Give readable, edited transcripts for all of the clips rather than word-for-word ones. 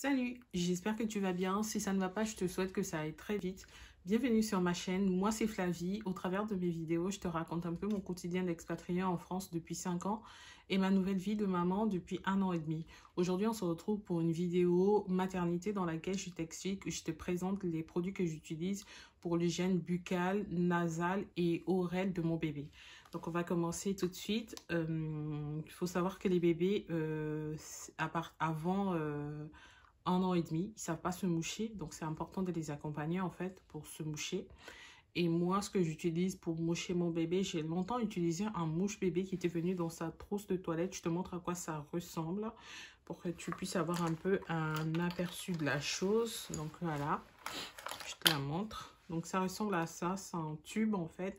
Salut, j'espère que tu vas bien. Si ça ne va pas, je te souhaite que ça aille très vite. Bienvenue sur ma chaîne, moi c'est Flavie. Au travers de mes vidéos, je te raconte un peu mon quotidien d'expatrié en France depuis 5 ans et ma nouvelle vie de maman depuis 1 an et demi. Aujourd'hui, on se retrouve pour une vidéo maternité dans laquelle je t'explique, je te présente les produits que j'utilise pour l'hygiène buccale, nasale et oreille de mon bébé. Donc, on va commencer tout de suite. Il faut savoir que les bébés, avant 1 an et demi, ils ne savent pas se moucher. Donc, c'est important de les accompagner, en fait, pour se moucher. Et moi, ce que j'utilise pour moucher mon bébé, j'ai longtemps utilisé un mouche-bébé qui était venu dans sa trousse de toilette. Je te montre à quoi ça ressemble pour que tu puisses avoir un peu un aperçu de la chose. Donc, voilà, je te la montre. Donc, ça ressemble à ça. C'est un tube, en fait,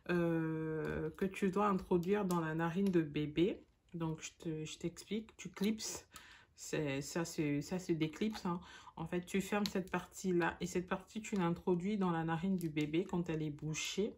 que tu dois introduire dans la narine de bébé. Donc, je t'explique. Tu clipses. Ça se déclipse, hein. En fait, tu fermes cette partie-là et cette partie, tu l'introduis dans la narine du bébé quand elle est bouchée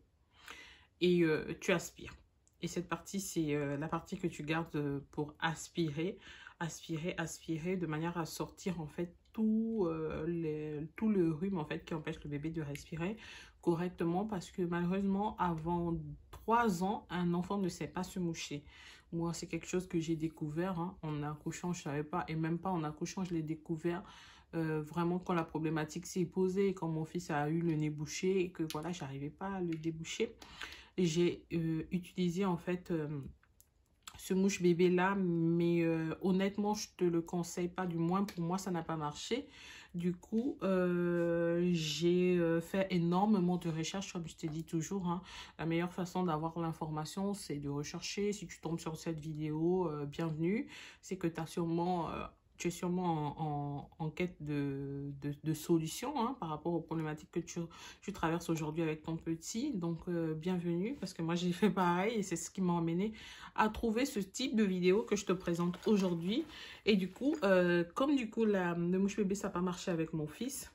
et tu aspires. Et cette partie, c'est la partie que tu gardes pour aspirer, aspirer de manière à sortir en fait tout le rhume en fait qui empêche le bébé de respirer correctement parce que malheureusement, avant 3 ans, un enfant ne sait pas se moucher. Moi, c'est quelque chose que j'ai découvert, hein. En accouchant, je ne savais pas. Et même pas en accouchant, je l'ai découvert vraiment quand la problématique s'est posée. Quand mon fils a eu le nez bouché et que voilà, j'arrivais pas à le déboucher. J'ai utilisé en fait ce mouche bébé là. Mais honnêtement, je te le conseille pas. Du moins, pour moi, ça n'a pas marché. Du coup, j'ai fait énormément de recherches, comme je t'ai dit toujours, hein. La meilleure façon d'avoir l'information, c'est de rechercher. Si tu tombes sur cette vidéo, bienvenue. C'est que tu es sûrement en quête de solutions, hein, par rapport aux problématiques que tu traverses aujourd'hui avec ton petit. Donc, bienvenue, parce que moi, j'ai fait pareil et c'est ce qui m'a amené à trouver ce type de vidéo que je te présente aujourd'hui. Et du coup, comme le mouche bébé, ça n'a pas marché avec mon fils,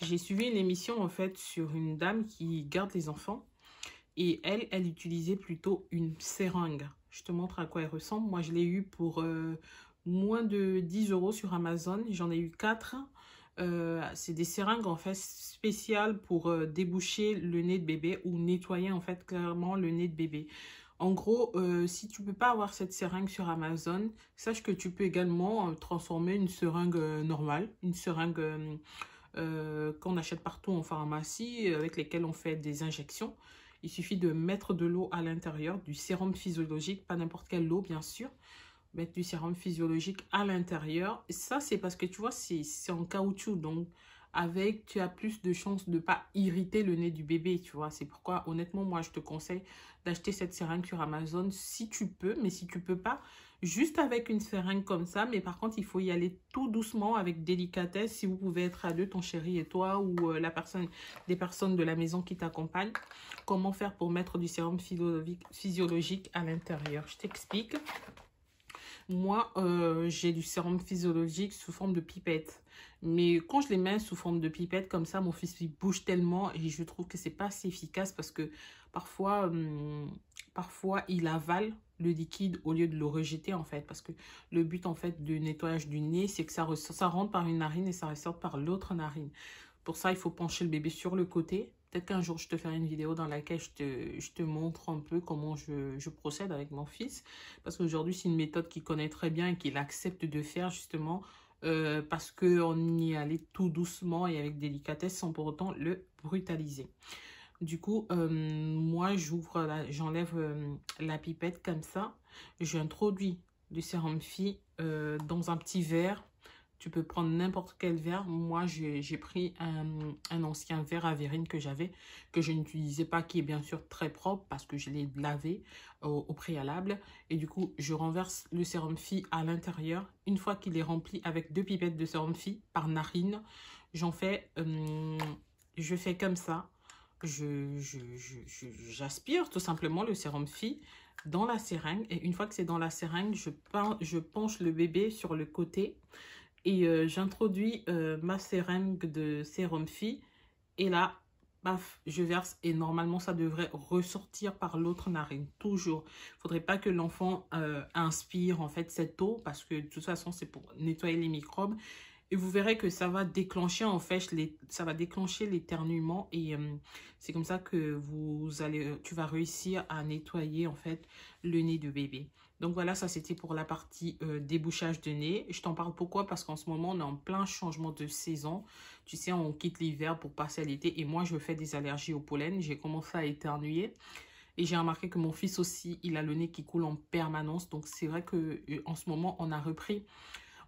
j'ai suivi une émission en fait sur une dame qui garde les enfants. Et elle utilisait plutôt une seringue. Je te montre à quoi elle ressemble. Moi, je l'ai eu pour moins de 10 € sur Amazon. J'en ai eu 4. C'est des seringues en fait spéciales pour déboucher le nez de bébé ou nettoyer en fait clairement le nez de bébé. En gros, si tu ne peux pas avoir cette seringue sur Amazon, sache que tu peux également transformer une seringue normale, une seringue qu'on achète partout en pharmacie, avec lesquelles on fait des injections. Il suffit de mettre de l'eau à l'intérieur, du sérum physiologique, pas n'importe quelle eau bien sûr. Mettre du sérum physiologique à l'intérieur. Ça, c'est parce que tu vois, c'est en caoutchouc. Donc, tu as plus de chances de ne pas irriter le nez du bébé, tu vois. C'est pourquoi, honnêtement, moi, je te conseille d'acheter cette seringue sur Amazon si tu peux. Mais si tu peux pas, juste avec une seringue comme ça. Mais par contre, il faut y aller tout doucement, avec délicatesse. Si vous pouvez être à deux, ton chéri et toi, ou des personnes de la maison qui t'accompagnent. Comment faire pour mettre du sérum physiologique à l'intérieur? Je t'explique. Moi, j'ai du sérum physiologique sous forme de pipette. Mais quand je les mets sous forme de pipette, comme ça, mon fils il bouge tellement et je trouve que c'est pas assez efficace parce que parfois il avale le liquide au lieu de le rejeter en fait. Parce que le but en fait du nettoyage du nez, c'est que ça rentre par une narine et ça ressort par l'autre narine. Pour ça, il faut pencher le bébé sur le côté. Peut-être qu'un jour, je te ferai une vidéo dans laquelle je te montre un peu comment je procède avec mon fils. Parce qu'aujourd'hui, c'est une méthode qu'il connaît très bien et qu'il accepte de faire justement parce qu'on y allait tout doucement et avec délicatesse sans pour autant le brutaliser. Du coup, moi, j'enlève la pipette comme ça. J'introduis du sérum phi dans un petit verre. Tu peux prendre n'importe quel verre. Moi, j'ai pris un ancien verre à verrine que j'avais, que je n'utilisais pas, qui est bien sûr très propre parce que je l'ai lavé au préalable. Et du coup, je renverse le sérum phi à l'intérieur. Une fois qu'il est rempli avec 2 pipettes de sérum phi par narine, je fais comme ça. J'aspire tout simplement le sérum phi dans la seringue. Et une fois que c'est dans la seringue, je penche le bébé sur le côté. Et j'introduis ma seringue de sérum phi et là, paf, je verse et normalement ça devrait ressortir par l'autre narine, toujours. Il ne faudrait pas que l'enfant inspire en fait cette eau parce que de toute façon c'est pour nettoyer les microbes Et vous verrez que ça va déclencher en fait, ça va déclencher l'éternuement. Et c'est comme ça que tu vas réussir à nettoyer en fait le nez de bébé. Donc voilà, ça c'était pour la partie débouchage de nez. Je t'en parle pourquoi? Parce qu'en ce moment, on est en plein changement de saison. Tu sais, on quitte l'hiver pour passer à l'été. Et moi, je fais des allergies au pollen. J'ai commencé à éternuer. Et j'ai remarqué que mon fils aussi, il a le nez qui coule en permanence. Donc c'est vrai que en ce moment, on a repris.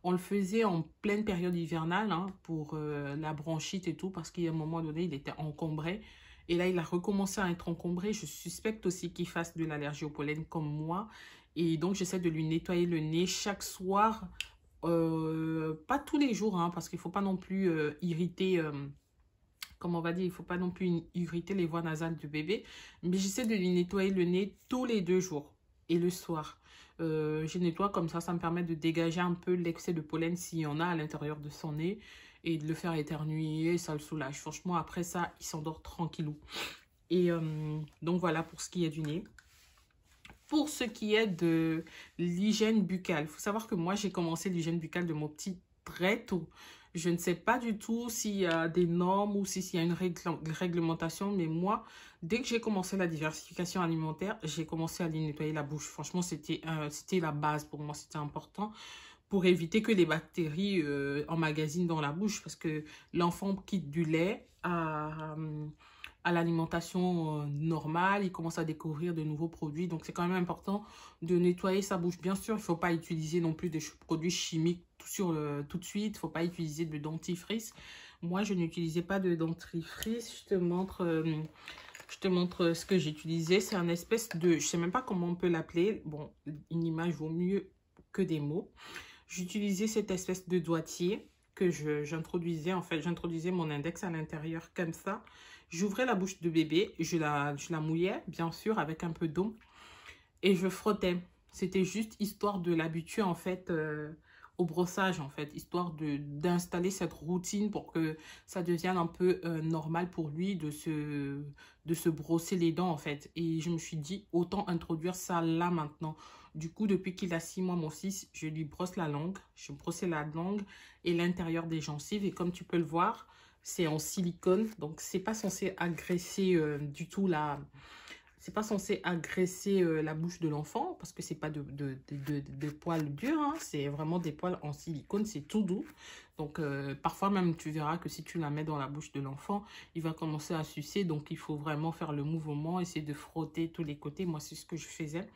On le faisait en pleine période hivernale hein, pour la bronchite et tout. Parce qu'à un moment donné, il était encombré. Et là, il a recommencé à être encombré. Je suspecte aussi qu'il fasse de l'allergie au pollen comme moi. Et donc, j'essaie de lui nettoyer le nez chaque soir. Pas tous les jours, hein, parce qu'il ne faut pas non plus irriter, comme on va dire, il ne faut pas non plus irriter les voies nasales du bébé. Mais j'essaie de lui nettoyer le nez tous les 2 jours et le soir. Je nettoie comme ça me permet de dégager un peu l'excès de pollen s'il y en a à l'intérieur de son nez et de le faire éternuer, ça le soulage. Franchement, après ça, il s'endort tranquillou. Et donc voilà pour ce qui est du nez. Pour ce qui est de l'hygiène buccale, il faut savoir que moi, j'ai commencé l'hygiène buccale de mon petit très tôt. Je ne sais pas du tout s'il y a des normes ou s'il y a une réglementation, mais moi, dès que j'ai commencé la diversification alimentaire, j'ai commencé à lui nettoyer la bouche. Franchement, c'était la base pour moi, c'était important pour éviter que les bactéries emmagasinent dans la bouche parce que l'enfant quitte du lait à l'alimentation normale, il commence à découvrir de nouveaux produits. Donc, c'est quand même important de nettoyer sa bouche. Bien sûr, il ne faut pas utiliser non plus des produits chimiques tout de suite. Il ne faut pas utiliser de dentifrice. Moi, je n'utilisais pas de dentifrice. Je te montre ce que j'utilisais. C'est un espèce de... Je ne sais même pas comment on peut l'appeler. Bon, une image vaut mieux que des mots. J'utilisais cette espèce de doigtier que j'introduisais. En fait, j'introduisais mon index à l'intérieur comme ça. J'ouvrais la bouche de bébé, je la mouillais, bien sûr, avec un peu d'eau. Et je frottais. C'était juste histoire de l'habituer, en fait, au brossage, en fait. Histoire d'installer cette routine pour que ça devienne un peu normal pour lui de se brosser les dents, en fait. Et je me suis dit, autant introduire ça là, maintenant. Du coup, depuis qu'il a 6 mois, mon fils, je lui brosse la langue. Je brossais la langue et l'intérieur des gencives. Et comme tu peux le voir, c'est en silicone, donc c'est pas censé agresser du tout c'est pas censé agresser la bouche de l'enfant parce que c'est pas de poils durs, hein, c'est vraiment des poils en silicone, c'est tout doux. Donc parfois même tu verras que si tu la mets dans la bouche de l'enfant, il va commencer à sucer, donc il faut vraiment faire le mouvement, essayer de frotter tous les côtés. Moi c'est ce que je faisais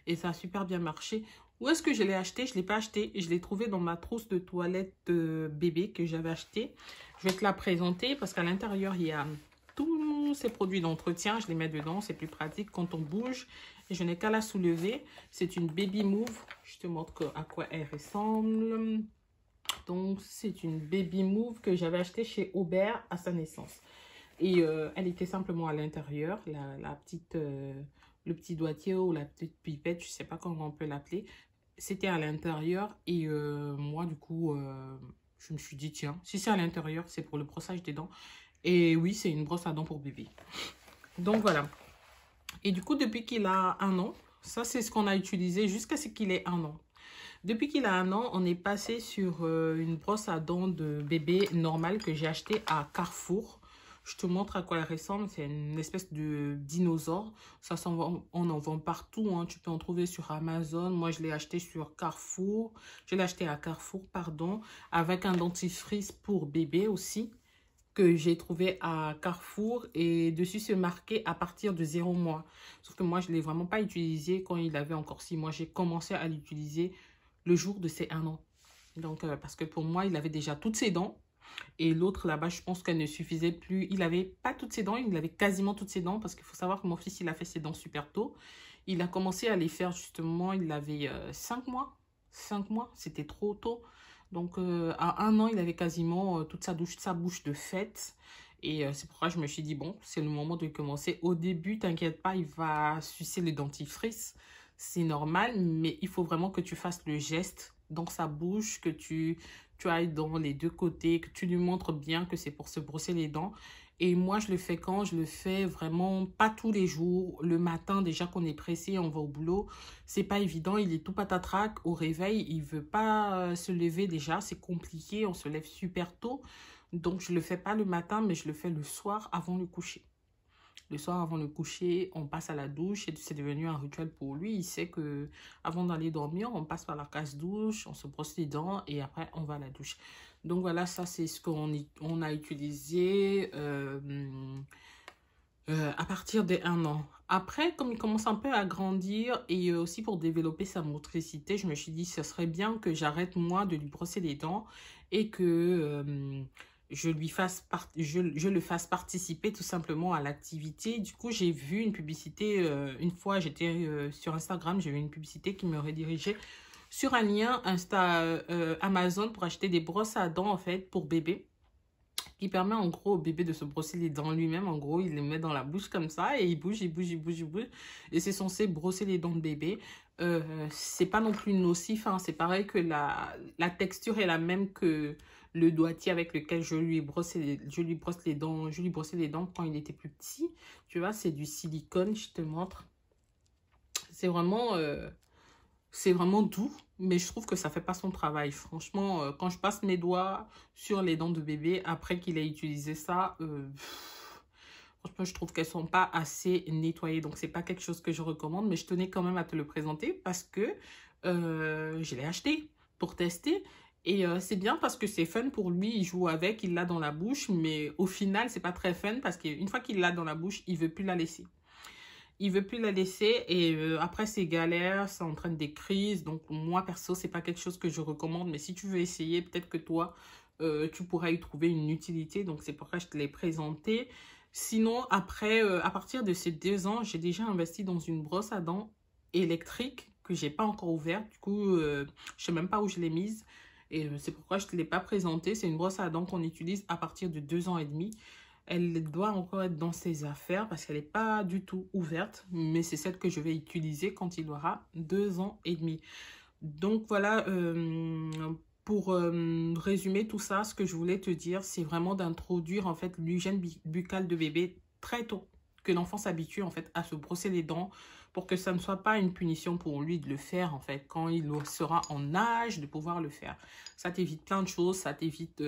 et ça a super bien marché. Où est-ce que je l'ai acheté? Je ne l'ai pas acheté. Je l'ai trouvé dans ma trousse de toilette bébé que j'avais acheté. Je vais te la présenter parce qu'à l'intérieur, il y a tous ces produits d'entretien. Je les mets dedans. C'est plus pratique quand on bouge. Et je n'ai qu'à la soulever. C'est une Baby Move. Je te montre à quoi elle ressemble. Donc, c'est une Baby Move que j'avais achetée chez Aubert à sa naissance. Et elle était simplement à l'intérieur. La petite... le petit doigtier ou la petite pipette, je ne sais pas comment on peut l'appeler, c'était à l'intérieur. Et moi, du coup, je me suis dit, tiens, si c'est à l'intérieur, c'est pour le brossage des dents. Et oui, c'est une brosse à dents pour bébé. Donc, voilà. Et du coup, depuis qu'il a 1 an, ça, c'est ce qu'on a utilisé jusqu'à ce qu'il ait 1 an. Depuis qu'il a 1 an, on est passé sur une brosse à dents de bébé normale que j'ai achetée à Carrefour. Je te montre à quoi elle ressemble. C'est une espèce de dinosaure. Ça on en vend partout, hein. Tu peux en trouver sur Amazon. Moi, je l'ai acheté sur Carrefour. Je l'ai acheté à Carrefour, pardon. Avec un dentifrice pour bébé aussi. Que j'ai trouvé à Carrefour. Et dessus, c'est marqué à partir de 0 mois. Sauf que moi, je ne l'ai vraiment pas utilisé quand il avait encore 6 mois. J'ai commencé à l'utiliser le jour de ses 1 an. Donc, parce que pour moi, il avait déjà toutes ses dents. Et l'autre là-bas, je pense qu'elle ne suffisait plus. Il n'avait pas toutes ses dents, il avait quasiment toutes ses dents. Parce qu'il faut savoir que mon fils, il a fait ses dents super tôt. Il a commencé à les faire justement, il avait 5 mois. 5 mois, c'était trop tôt. Donc à 1 an, il avait quasiment toute sa bouche de fête. Et c'est pourquoi je me suis dit, bon, c'est le moment de commencer. Au début, t'inquiète pas, il va sucer le dentifrice. C'est normal, mais il faut vraiment que tu fasses le geste dans sa bouche, que tu ailles dans les 2 côtés, que tu lui montres bien que c'est pour se brosser les dents. Et moi, je le fais quand? Je le fais vraiment pas tous les jours. Le matin, déjà qu'on est pressé, on va au boulot. C'est pas évident, il est tout patatrac. Au réveil, il veut pas se lever déjà. C'est compliqué, on se lève super tôt. Donc, je le fais pas le matin, mais je le fais le soir avant le coucher. Le soir avant le coucher, on passe à la douche et c'est devenu un rituel pour lui. Il sait que avant d'aller dormir, on passe par la casse-douche, on se brosse les dents et après on va à la douche. Donc voilà, ça c'est ce qu'on a utilisé à partir des 1 an. Après, comme il commence un peu à grandir et aussi pour développer sa motricité, je me suis dit ce serait bien que j'arrête moi de lui brosser les dents et que je le fasse participer tout simplement à l'activité. Du coup, j'ai vu une publicité, une fois j'étais sur Instagram, j'ai vu une publicité qui me redirigeait sur un lien Amazon pour acheter des brosses à dents en fait pour bébé, qui permet en gros au bébé de se brosser les dents lui-même. En gros, il les met dans la bouche comme ça et il bouge, il bouge, il bouge, il bouge. Et c'est censé brosser les dents de bébé. C'est pas non plus nocif, hein. C'est pareil que la texture est la même que le doigté avec lequel je lui brosse les dents. Je lui brossais les dents quand il était plus petit. Tu vois, c'est du silicone, je te montre. C'est vraiment doux, mais je trouve que ça fait pas son travail. Franchement, quand je passe mes doigts sur les dents de bébé, après qu'il ait utilisé ça, franchement, je trouve qu'elles sont pas assez nettoyées. Donc, c'est pas quelque chose que je recommande, mais je tenais quand même à te le présenter parce que je l'ai acheté pour tester. Et c'est bien parce que c'est fun pour lui, il joue avec, il l'a dans la bouche, mais au final, c'est pas très fun parce qu'une fois qu'il l'a dans la bouche, il veut plus la laisser. Il veut plus la laisser et après c'est galère, ça entraîne des crises. Donc moi perso, c'est pas quelque chose que je recommande. Mais si tu veux essayer, peut-être que toi, tu pourras y trouver une utilité. Donc c'est pourquoi je te l'ai présenté. Sinon, après, à partir de ces 2 ans, j'ai déjà investi dans une brosse à dents électrique que j'ai pas encore ouverte. Du coup, je sais même pas où je l'ai mise. Et c'est pourquoi je te l'ai pas présentée. C'est une brosse à dents qu'on utilise à partir de 2 ans et demi. Elle doit encore être dans ses affaires parce qu'elle n'est pas du tout ouverte. Mais c'est celle que je vais utiliser quand il aura 2 ans et demi. Donc voilà, pour résumer tout ça, ce que je voulais te dire, c'est vraiment d'introduire en fait l'hygiène buccale de bébé très tôt. Que l'enfant s'habitue en fait à se brosser les dents pour que ça ne soit pas une punition pour lui de le faire en fait quand il sera en âge de pouvoir le faire. Ça t'évite plein de choses, ça évite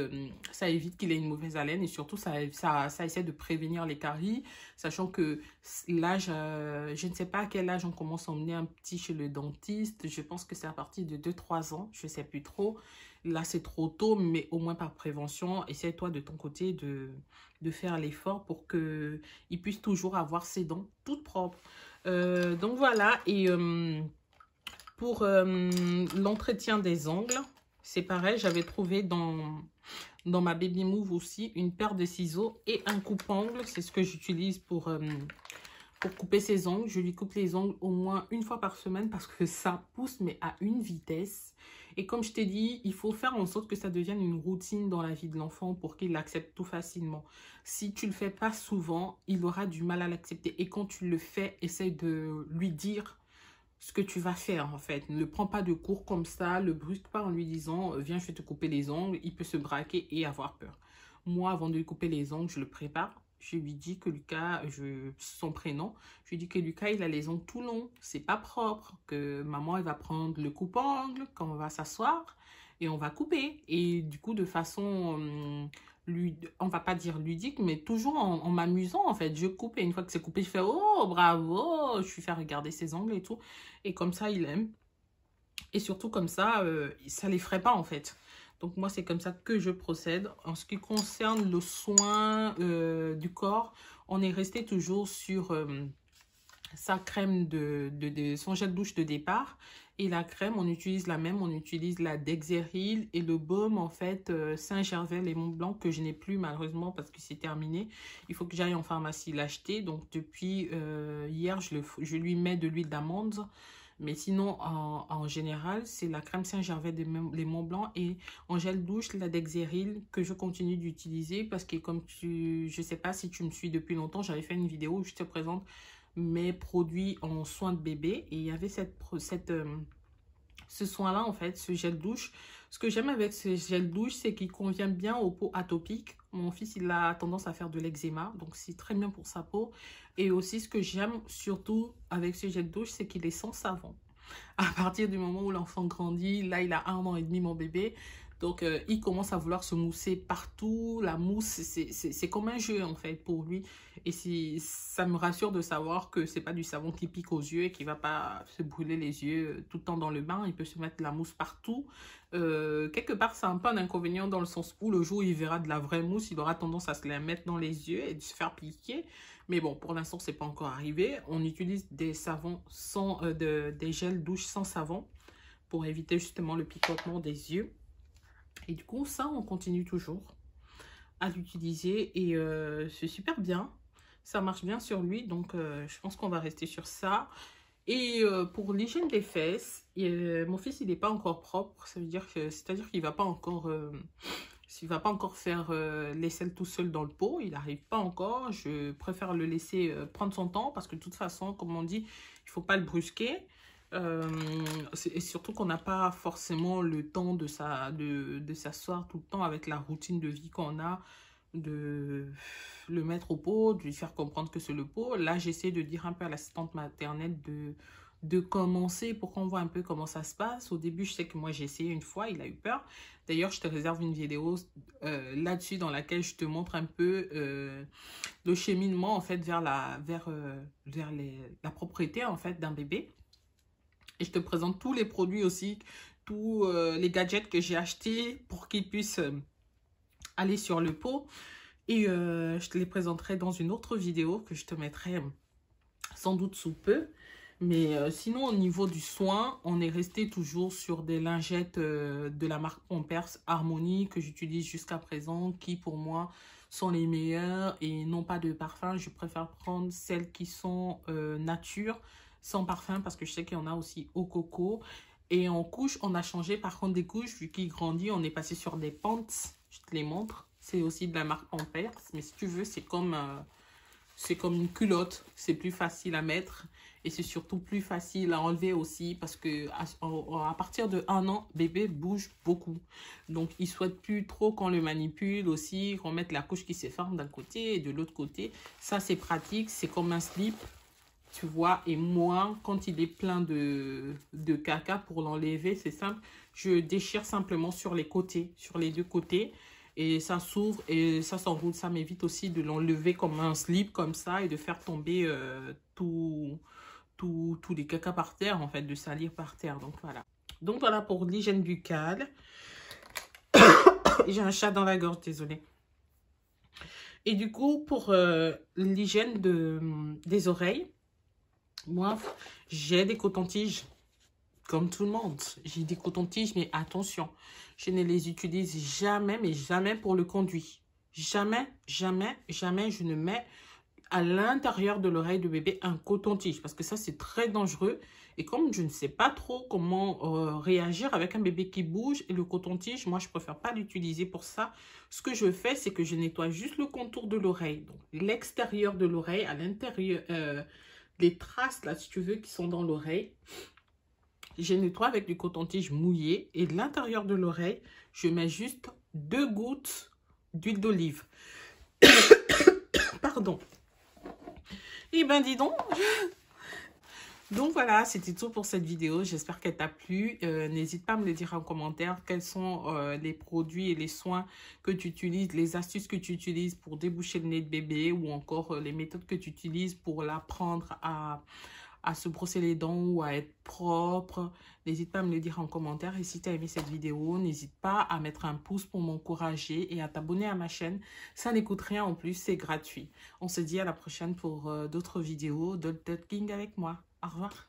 qu'il ait une mauvaise haleine et surtout ça essaie de prévenir les caries, sachant que l'âge, je ne sais pas à quel âge on commence à emmener un petit chez le dentiste. Je pense que c'est à partir de 2-3 ans, je ne sais plus trop. Là, c'est trop tôt, mais au moins par prévention, essaie-toi de ton côté de faire l'effort pour qu'il puisse toujours avoir ses dents toutes propres. Donc voilà, et pour l'entretien des ongles, c'est pareil, j'avais trouvé dans ma Baby Move aussi une paire de ciseaux et un coupe-ongles. C'est ce que j'utilise pour couper ses ongles. Je lui coupe les ongles au moins une fois par semaine parce que ça pousse, mais à une vitesse. Et comme je t'ai dit, il faut faire en sorte que ça devienne une routine dans la vie de l'enfant pour qu'il l'accepte tout facilement. Si tu le fais pas souvent, il aura du mal à l'accepter. Et quand tu le fais, essaye de lui dire ce que tu vas faire en fait. Ne le prends pas de court comme ça, le brusque pas en lui disant viens, je vais te couper les ongles. Il peut se braquer et avoir peur. Moi, avant de lui couper les ongles, je le prépare. Je lui dis que Lucas, son prénom, je lui dis que Lucas, il a les ongles tout longs. C'est pas propre. Que maman, elle va prendre le coupe-ongle quand on va s'asseoir et on va couper. Et du coup, de façon, on va pas dire ludique, mais toujours en m'amusant en fait. Je coupe et une fois que c'est coupé, je fais oh bravo. Je lui fais regarder ses ongles et tout. Et comme ça, il aime. Et surtout comme ça, ça l'effraie pas en fait. Donc moi, c'est comme ça que je procède. En ce qui concerne le soin du corps, on est resté toujours sur sa crème son gel douche de départ. Et la crème, on utilise la même, on utilise la Dexeril et le baume en fait Saint-Gervais Lémon Blanc que je n'ai plus malheureusement parce que c'est terminé. Il faut que j'aille en pharmacie l'acheter. Donc depuis hier, je lui mets de l'huile d'amande. Mais sinon, en général, c'est la crème Saint-Gervais de Lémon Blanc et en gel douche, la Dexeril que je continue d'utiliser parce que comme je sais pas si tu me suis depuis longtemps, j'avais fait une vidéo où je te présente mes produits en soins de bébé et il y avait ce soin-là en fait, ce gel douche Ce que j'aime avec ce gel douche, c'est qu'il convient bien aux peaux atopiques. Mon fils, il a tendance à faire de l'eczéma, donc c'est très bien pour sa peau. Et aussi, ce que j'aime surtout avec ce gel douche, c'est qu'il est sans savon. À partir du moment où l'enfant grandit, là, il a 1 an et demi, mon bébé. Donc, il commence à vouloir se mousser partout. La mousse, c'est comme un jeu, en fait, pour lui. Et ça me rassure de savoir que c'est pas du savon qui pique aux yeux et qui va pas se brûler les yeux tout le temps dans le bain. Il peut se mettre la mousse partout. Quelque part, c'est un peu un inconvénient dans le sens où le jour où il verra de la vraie mousse, il aura tendance à se la mettre dans les yeux et de se faire piquer. Mais bon, pour l'instant, c'est pas encore arrivé. On utilise des savons des gels douche sans savon pour éviter justement le picotement des yeux. Et du coup, ça, on continue toujours à l'utiliser et c'est super bien. Ça marche bien sur lui, donc je pense qu'on va rester sur ça. Et pour l'hygiène des fesses, mon fils, il n'est pas encore propre. Ça veut dire que, c'est-à-dire qu'il ne va pas encore... s'il ne va pas encore faire l'aisselle tout seul dans le pot, il n'arrive pas encore. Je préfère le laisser prendre son temps parce que de toute façon, comme on dit, il ne faut pas le brusquer. Et surtout qu'on n'a pas forcément le temps de s'asseoir tout le temps avec la routine de vie qu'on a, de le mettre au pot, de lui faire comprendre que c'est le pot. Là, j'essaie de dire un peu à l'assistante maternelle de commencer pour qu'on voit un peu comment ça se passe. Au début, je sais que moi, j'ai essayé une fois, il a eu peur. D'ailleurs, je te réserve une vidéo là-dessus dans laquelle je te montre un peu le cheminement en fait vers la propriété en fait d'un bébé. Et je te présente tous les produits aussi, tous les gadgets que j'ai achetés pour qu'ils puissent aller sur le pot. Et je te les présenterai dans une autre vidéo que je te mettrai sans doute sous peu. Mais sinon, au niveau du soin, on est resté toujours sur des lingettes de la marque Pampers Harmony que j'utilise jusqu'à présent, qui pour moi sont les meilleures et non pas de parfum. Je préfère prendre celles qui sont nature, sans parfum, parce que je sais qu'il y en a aussi au coco. Et en couche, on a changé par contre des couches, vu qu'il grandit, on est passé sur des pants. Je te les montre. C'est aussi de la marque Pampers, mais si tu veux, c'est comme une culotte. C'est plus facile à mettre et c'est surtout plus facile à enlever aussi parce que à partir de 1 an, bébé bouge beaucoup. Donc, il ne souhaite plus trop qu'on le manipule aussi, qu'on mette la couche qui se ferme d'un côté et de l'autre côté. Ça, c'est pratique. C'est comme un slip. Tu vois, et moi, quand il est plein de caca, pour l'enlever, c'est simple. Je déchire simplement sur les côtés, sur les 2 côtés. Et ça s'ouvre et ça s'enroule. Ça m'évite aussi de l'enlever comme un slip, comme ça, et de faire tomber tous les caca par terre, en fait, de salir par terre. Donc voilà pour l'hygiène buccale. J'ai un chat dans la gorge, désolée. Et du coup, pour l'hygiène des oreilles, moi, j'ai des cotons-tiges, comme tout le monde. J'ai des cotons-tiges, mais attention, je ne les utilise jamais, mais jamais pour le conduit. Jamais, jamais, jamais je ne mets à l'intérieur de l'oreille de bébé un coton-tige, parce que ça, c'est très dangereux. Et comme je ne sais pas trop comment réagir avec un bébé qui bouge, et le coton-tige, moi, je préfère pas l'utiliser pour ça. Ce que je fais, c'est que je nettoie juste le contour de l'oreille, donc l'extérieur de l'oreille, à l'intérieur... les traces, là, si tu veux, qui sont dans l'oreille. Je nettoie avec du coton-tige mouillé. Et de l'intérieur de l'oreille, je mets juste 2 gouttes d'huile d'olive. Pardon. Eh ben, dis donc. Donc voilà, c'était tout pour cette vidéo. J'espère qu'elle t'a plu. N'hésite pas à me le dire en commentaire. Quels sont les produits et les soins que tu utilises, les astuces que tu utilises pour déboucher le nez de bébé, ou encore les méthodes que tu utilises pour l'apprendre à se brosser les dents ou à être propre. N'hésite pas à me le dire en commentaire. Et si tu as aimé cette vidéo, n'hésite pas à mettre un pouce pour m'encourager et à t'abonner à ma chaîne. Ça n'écoute rien en plus, c'est gratuit. On se dit à la prochaine pour d'autres vidéos d'Adult Talking avec moi. Au revoir.